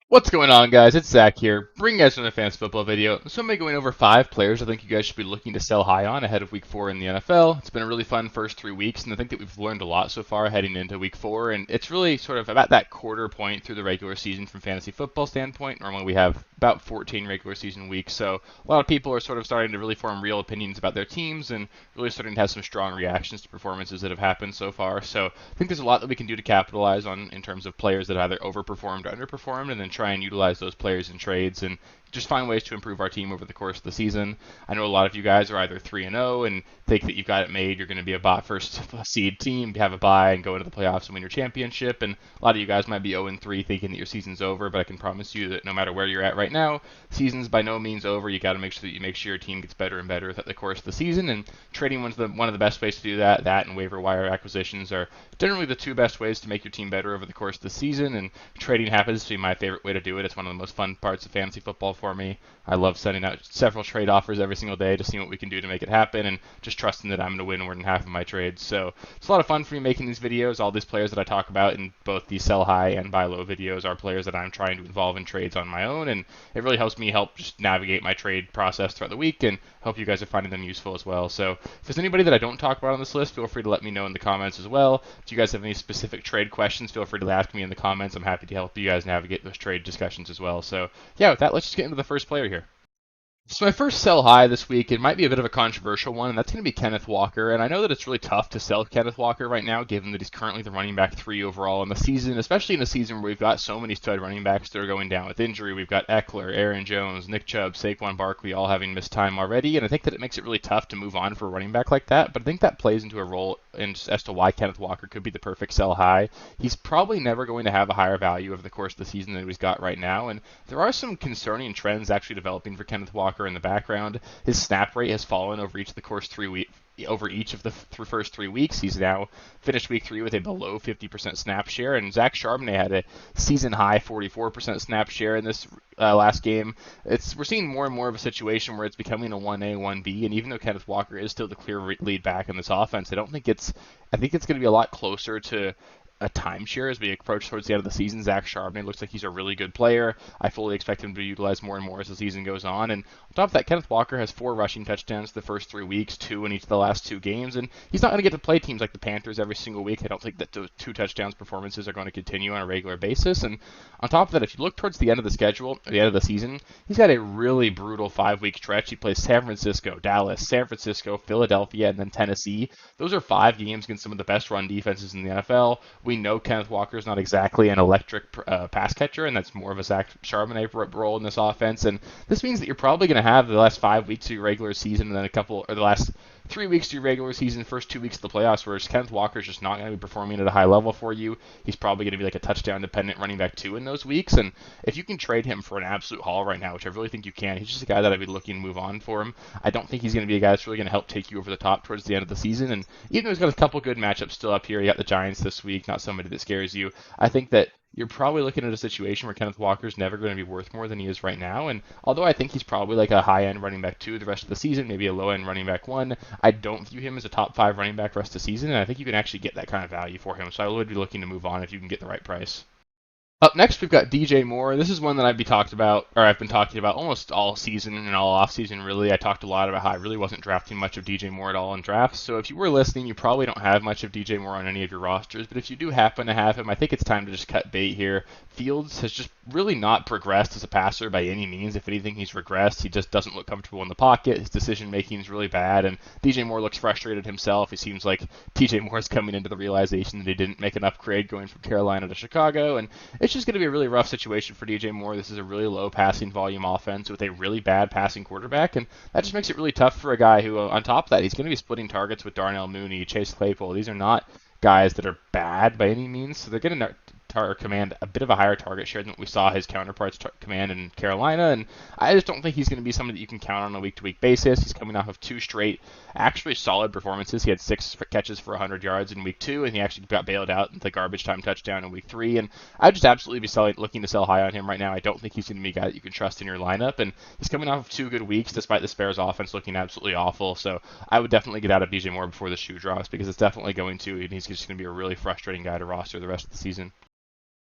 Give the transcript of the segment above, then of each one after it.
What's going on, guys? It's Zach here, bringing you guys another fantasy football video. So I'm going to be going over 5 players I think you guys should be looking to sell high on ahead of Week 4 in the NFL. It's been a really fun first 3 weeks, and I think that we've learned a lot so far heading into Week 4, and it's really sort of about that quarter point through the regular season from fantasy football standpoint. Normally we have about 14 regular season weeks, so a lot of people are sort of starting to really form real opinions about their teams and really starting to have some strong reactions to performances that have happened so far. So I think there's a lot that we can do to capitalize on in terms of players that either overperformed or underperformed, and then try and utilize those players in trades and just find ways to improve our team over the course of the season. I know a lot of you guys are either 3-0 and think that you've got it made. You're going to be a bot first seed team, have a bye, and go into the playoffs and win your championship. And a lot of you guys might be 0-3 thinking that your season's over, but I can promise you that no matter where you're at right now, season's by no means over. You got to make sure that you make sure your team gets better and better throughout the course of the season. And trading one of the best ways to do that. That and waiver wire acquisitions are generally the two best ways to make your team better over the course of the season. And trading happens to be my favorite way to do it. It's one of the most fun parts of fantasy football for me. I love sending out several trade offers every single day to see what we can do to make it happen, and just trusting that I'm going to win more than half of my trades. So it's a lot of fun for me making these videos. All these players that I talk about in both the sell high and buy low videos are players that I'm trying to involve in trades on my own, and it really helps me help just navigate my trade process throughout the week, and hope you guys are finding them useful as well. So if there's anybody that I don't talk about on this list, feel free to let me know in the comments as well. If you guys have any specific trade questions, feel free to ask me in the comments. I'm happy to help you guys navigate those trade discussions as well. So yeah, with that, let's just get into the first player here. So my first sell high this week, it might be a bit of a controversial one, and that's going to be Kenneth Walker. And I know that it's really tough to sell Kenneth Walker right now, given that he's currently the running back 3 overall in the season, especially in a season where we've got so many stud running backs that are going down with injury. We've got Eckler, Aaron Jones, Nick Chubb, Saquon Barkley all having missed time already, and I think that it makes it really tough to move on for a running back like that. But I think that plays into a role as to why Kenneth Walker could be the perfect sell high. He's probably never going to have a higher value over the course of the season than he's got right now, and there are some concerning trends actually developing for Kenneth Walker in the background. His snap rate has fallen over each of the course 3 weeks. Over each of the first 3 weeks, he's now finished week 3 with a below 50% snap share, and Zach Charbonnet had a season high 44% snap share in this last game. We're seeing more and more of a situation where it's becoming a 1A, 1B, and even though Kenneth Walker is still the clear lead back in this offense, I think it's going to be a lot closer to a timeshare as we approach towards the end of the season. Zach Charbonnet looks like he's a really good player. I fully expect him to be utilized more and more as the season goes on. And on top of that, Kenneth Walker has 4 rushing touchdowns the first 3 weeks, 2 in each of the last 2 games. And he's not going to get to play teams like the Panthers every single week. I don't think that those 2 touchdowns performances are going to continue on a regular basis. And on top of that, if you look towards the end of the schedule, or the end of the season, he's got a really brutal 5-week stretch. He plays San Francisco, Dallas, San Francisco, Philadelphia, and then Tennessee. Those are 5 games against some of the best run defenses in the NFL. We know Kenneth Walker is not exactly an electric pass catcher, and that's more of a Zach Charbonnet role in this offense. And this means that you're probably going to have the last 5 weeks of your regular season, and then the last 3 weeks of your regular season, first 2 weeks of the playoffs, where Kenneth Walker is just not going to be performing at a high level for you. He's probably going to be like a touchdown-dependent running back 2 in those weeks. And if you can trade him for an absolute haul right now, which I really think you can, he's just a guy that I'd be looking to move on for him. I don't think he's going to be a guy that's really going to help take you over the top towards the end of the season. And even though he's got a couple good matchups still up here, you got the Giants this week, not somebody that scares you. I think that you're probably looking at a situation where Kenneth Walker's never going to be worth more than he is right now. And although I think he's probably like a high-end running back 2 the rest of the season, maybe a low-end running back 1, I don't view him as a top 5 running back rest of the season, and I think you can actually get that kind of value for him. So I would be looking to move on if you can get the right price. Up next, we've got DJ Moore. This is one that I've been talking about almost all season and all off season, really. I talked a lot about how I really wasn't drafting much of DJ Moore at all in drafts. So if you were listening, you probably don't have much of DJ Moore on any of your rosters. But if you do happen to have him, I think it's time to just cut bait here. Fields has just really not progressed as a passer by any means. If anything, he's regressed. He just doesn't look comfortable in the pocket. His decision making is really bad, and DJ Moore looks frustrated himself. It seems like DJ Moore is coming into the realization that he didn't make an upgrade going from Carolina to Chicago, and it's just going to be a really rough situation for DJ Moore. This is a really low passing volume offense with a really bad passing quarterback, and that just makes it really tough for a guy who, on top of that, he's going to be splitting targets with Darnell Mooney, Chase Claypool. These are not guys that are bad by any means, so they're going to command a bit of a higher target share than what we saw his counterparts command in Carolina, and I just don't think he's going to be somebody that you can count on a week-to-week basis. He's coming off of 2 straight, actually solid performances. He had 6 catches for 100 yards in week 2, and he actually got bailed out in the garbage time touchdown in week 3, and I'd just absolutely be looking to sell high on him right now. I don't think he's going to be a guy that you can trust in your lineup, and he's coming off of 2 good weeks despite the Bears offense looking absolutely awful, so I would definitely get out of DJ Moore before the shoe drops, because it's definitely going to, and he's just going to be a really frustrating guy to roster the rest of the season.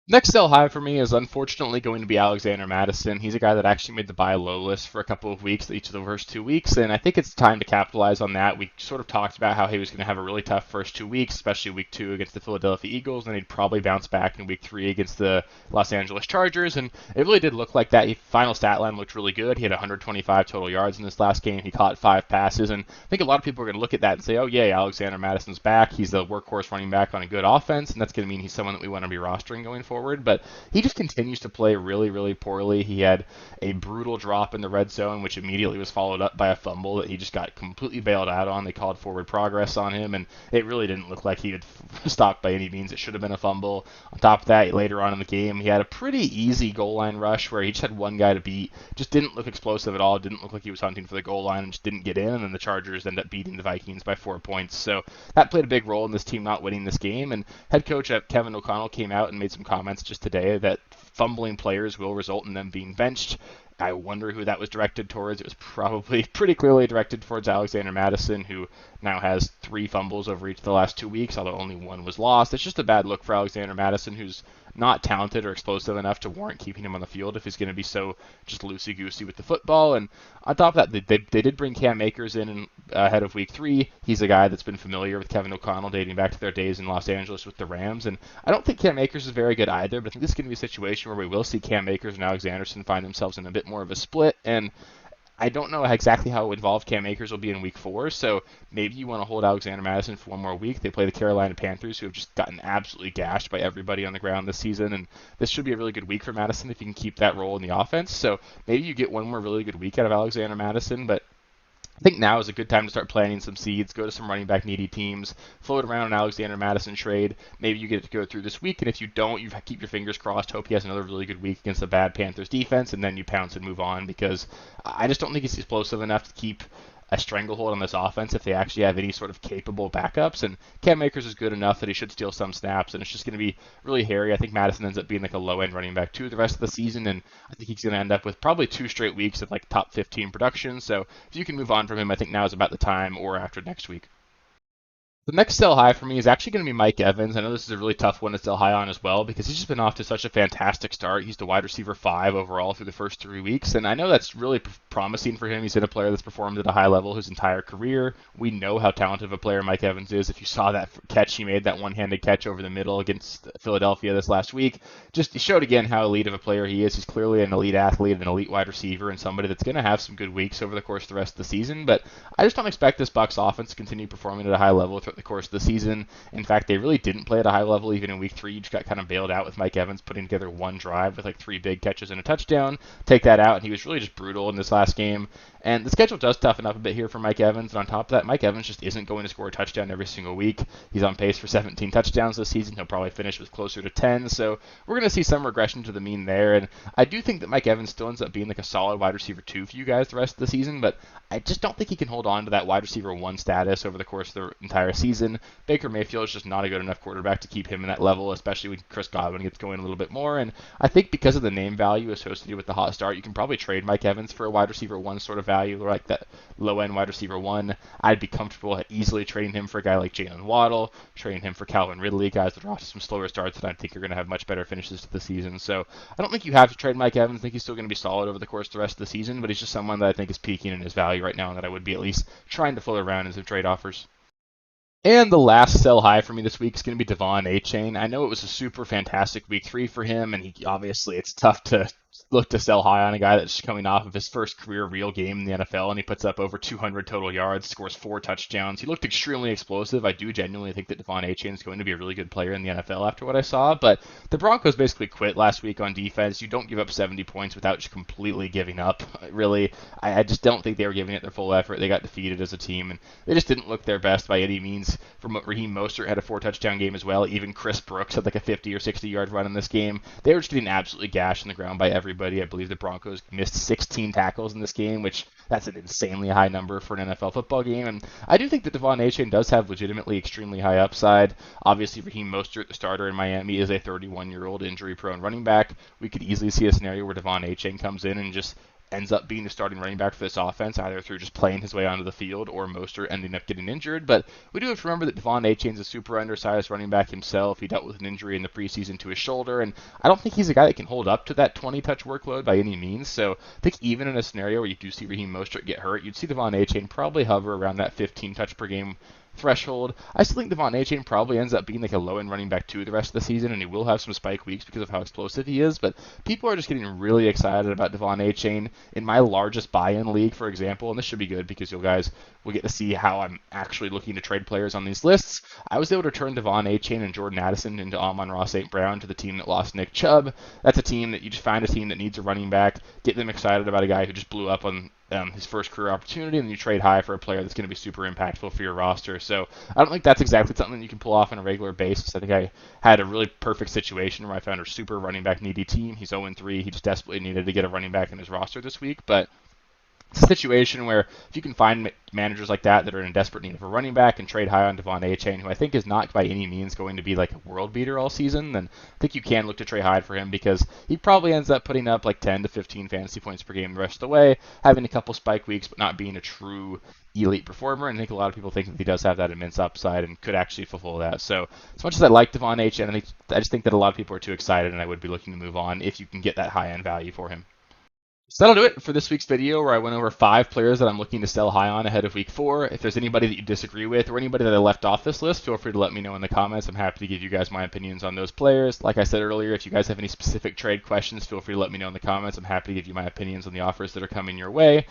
Next sell high for me is unfortunately going to be Alexander Mattison. He's a guy that actually made the buy low list for a couple of weeks, each of the first 2 weeks, and I think it's time to capitalize on that. We sort of talked about how he was going to have a really tough first 2 weeks, especially week 2 against the Philadelphia Eagles, and he'd probably bounce back in week 3 against the Los Angeles Chargers, and it really did look like that. His final stat line looked really good. He had 125 total yards in this last game. He caught 5 passes, and I think a lot of people are going to look at that and say, oh, yay, Alexander Madison's back. He's the workhorse running back on a good offense, and that's going to mean he's someone that we want to be rostering going forward, but he just continues to play really, really poorly. He had a brutal drop in the red zone, which immediately was followed up by a fumble that he just got completely bailed out on. They called forward progress on him, and it really didn't look like he had stopped by any means. It should have been a fumble. On top of that, later on in the game, he had a pretty easy goal line rush where he just had one guy to beat. Just didn't look explosive at all. Didn't look like he was hunting for the goal line and just didn't get in. And then the Chargers ended up beating the Vikings by 4 points. So that played a big role in this team not winning this game. And head coach Kevin O'Connell came out and made some comments just today that fumbling players will result in them being benched. I wonder who that was directed towards. It was probably pretty clearly directed towards Alexander Mattison, who now has 3 fumbles over each of the last 2 weeks, although only one was lost. It's just a bad look for Alexander Mattison, who's not talented or explosive enough to warrant keeping him on the field if he's going to be so just loosey-goosey with the football. And on top of that, they did bring Cam Akers in ahead of week 3. He's a guy that's been familiar with Kevin O'Connell dating back to their days in Los Angeles with the Rams. And I don't think Cam Akers is very good either, but I think this is going to be a situation where we will see Cam Akers and Alex Anderson find themselves in a bit more of a split. And I don't know exactly how involved Cam Akers will be in week 4, so maybe you want to hold Alexander Mattison for one more week. They play the Carolina Panthers, who have just gotten absolutely gashed by everybody on the ground this season, and this should be a really good week for Mattison if he can keep that role in the offense. So maybe you get one more really good week out of Alexander Mattison, but I think now is a good time to start planting some seeds, go to some running back needy teams, float around an Alexander Mattison trade. Maybe you get to go through this week, and if you don't, you keep your fingers crossed, hope he has another really good week against a bad Panthers defense, and then you pounce and move on, because I just don't think he's explosive enough to keep a stranglehold on this offense if they actually have any sort of capable backups. And Cam Akers is good enough that he should steal some snaps, and it's just going to be really hairy. I think Mattison ends up being like a low-end running back too the rest of the season, and I think he's going to end up with probably 2 straight weeks of like top 15 production. So if you can move on from him, I think now is about the time, or after next week. The next sell high for me is actually going to be Mike Evans. I know this is a really tough one to sell high on as well because he's just been off to such a fantastic start. He's the wide receiver 5 overall through the first 3 weeks, and I know that's really promising for him. He's been a player that's performed at a high level his entire career. We know how talented of a player Mike Evans is. If you saw that catch he made, that one-handed catch over the middle against Philadelphia this last week, just he showed again how elite of a player he is. He's clearly an elite athlete, an elite wide receiver, and somebody that's going to have some good weeks over the course of the rest of the season. But I just don't expect this Bucs offense to continue performing at a high level throughout the course of the season. In fact, they really didn't play at a high level even in week 3. You just got kind of bailed out with Mike Evans putting together one drive with like 3 big catches and a touchdown. Take that out, and he was really just brutal in this last game. And the schedule does toughen up a bit here for Mike Evans. And on top of that, Mike Evans just isn't going to score a touchdown every single week. He's on pace for 17 touchdowns this season. He'll probably finish with closer to 10. So we're going to see some regression to the mean there. And I do think that Mike Evans still ends up being like a solid wide receiver 2 for you guys the rest of the season. But I just don't think he can hold on to that wide receiver 1 status over the course of the entire season. Baker Mayfield is just not a good enough quarterback to keep him in that level, especially when Chris Godwin gets going a little bit more. And I think because of the name value associated with the hot start, you can probably trade Mike Evans for a wide receiver 1 sort of value, or like that low-end wide receiver 1. I'd be comfortable easily trading him for a guy like Jalen Waddle, trading him for Calvin Ridley, guys that are off to some slower starts that I think are going to have much better finishes to the season. So I don't think you have to trade Mike Evans. I think he's still going to be solid over the course of the rest of the season, but he's just someone that I think is peaking in his value right now, and that I would be at least trying to float around in some trade offers. And the last sell high for me this week is going to be ACHANE. I know it was a super fantastic week 3 for him, and he obviously it's tough to look to sell high on a guy that's coming off of his first career real game in the NFL, and he puts up over 200 total yards, scores 4 touchdowns. He looked extremely explosive. I do genuinely think that ACHANE is going to be a really good player in the NFL after what I saw, but the Broncos basically quit last week on defense. You don't give up 70 points without just completely giving up. Really, I just don't think they were giving it their full effort. They got defeated as a team, and they just didn't look their best by any means. From Raheem Mostert had a 4-touchdown game as well. Even Chris Brooks had like a 50 or 60-yard run in this game. They were just getting absolutely gashed on the ground by everybody. I believe the Broncos missed 16 tackles in this game, which that's an insanely high number for an NFL football game. And I do think that ACHANE does have legitimately extremely high upside. Obviously, Raheem Mostert, the starter in Miami, is a 31-year-old injury-prone running back. We could easily see a scenario where ACHANE comes in and just ends up being the starting running back for this offense, either through just playing his way onto the field or Mostert ending up getting injured. But we do have to remember that Devon Achane's a super undersized running back himself. He dealt with an injury in the preseason to his shoulder, and I don't think he's a guy that can hold up to that 20-touch workload by any means. So I think even in a scenario where you do see Raheem Mostert get hurt, you'd see Devon Achane probably hover around that 15-touch per game threshold. I still think Devon Achane probably ends up being like a low-end running back 2 the rest of the season, and he will have some spike weeks because of how explosive he is, but people are just getting really excited about Devon Achane. In my largest buy-in league, for example, and this should be good because you guys will get to see how I'm actually looking to trade players on these lists, I was able to turn Devon Achane and Jordan Addison into Amon-Ra St. Brown to the team that lost Nick Chubb. That's a team that you just find a team that needs a running back, get them excited about a guy who just blew up on his first career opportunity, and then you trade high for a player that's going to be super impactful for your roster. So I don't think that's exactly something that you can pull off on a regular basis. I think I had a really perfect situation where I found a super running back needy team. He's 0-3. He just desperately needed to get a running back in his roster this week, but it's a situation where if you can find managers like that that are in desperate need of a running back and trade high on Devon Achane, who I think is not by any means going to be like a world beater all season, then I think you can look to trade high for him because he probably ends up putting up like 10 to 15 fantasy points per game the rest of the way, having a couple spike weeks, but not being a true elite performer. And I think a lot of people think that he does have that immense upside and could actually fulfill that. So as much as I like Devon Achane, I just think that a lot of people are too excited, and I would be looking to move on if you can get that high-end value for him. So that'll do it for this week's video where I went over 5 players that I'm looking to sell high on ahead of week 4. If there's anybody that you disagree with or anybody that I left off this list, feel free to let me know in the comments. I'm happy to give you guys my opinions on those players. Like I said earlier, if you guys have any specific trade questions, feel free to let me know in the comments. I'm happy to give you my opinions on the offers that are coming your way.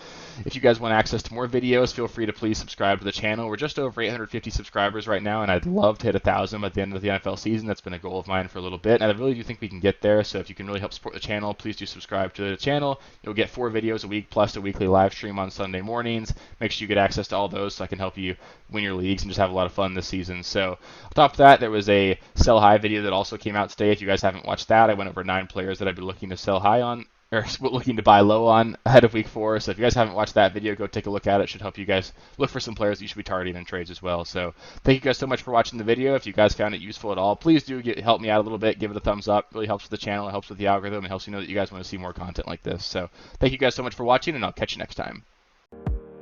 If you guys want access to more videos, feel free to please subscribe to the channel. We're just over 850 subscribers right now, and I'd love to hit 1,000 at the end of the NFL season. That's been a goal of mine for a little bit, and I really do think we can get there. So if you can really help support the channel, please do subscribe to the channel. You'll get 4 videos a week plus a weekly live stream on Sunday mornings. Make sure you get access to all those so I can help you win your leagues and just have a lot of fun this season. So on top of that, there was a sell high video that also came out today. If you guys haven't watched that, I went over 9 players that I'd be looking to sell high on, or looking to buy low on ahead of week 4. So if you guys haven't watched that video, go take a look at it. It should help you guys look for some players that you should be targeting in trades as well. So thank you guys so much for watching the video. If you guys found it useful at all, please do help me out a little bit. Give it a thumbs up. It really helps with the channel. It helps with the algorithm. It helps you know that you guys want to see more content like this. So thank you guys so much for watching, and I'll catch you next time.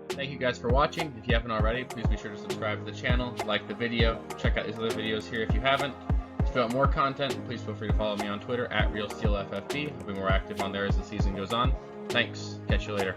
Thank you guys for watching. If you haven't already, please be sure to subscribe to the channel, like the video, check out these other videos here if you haven't. If you want more content, please feel free to follow me on Twitter at RealSteelFFB. I'll be more active on there as the season goes on. Thanks. Catch you later.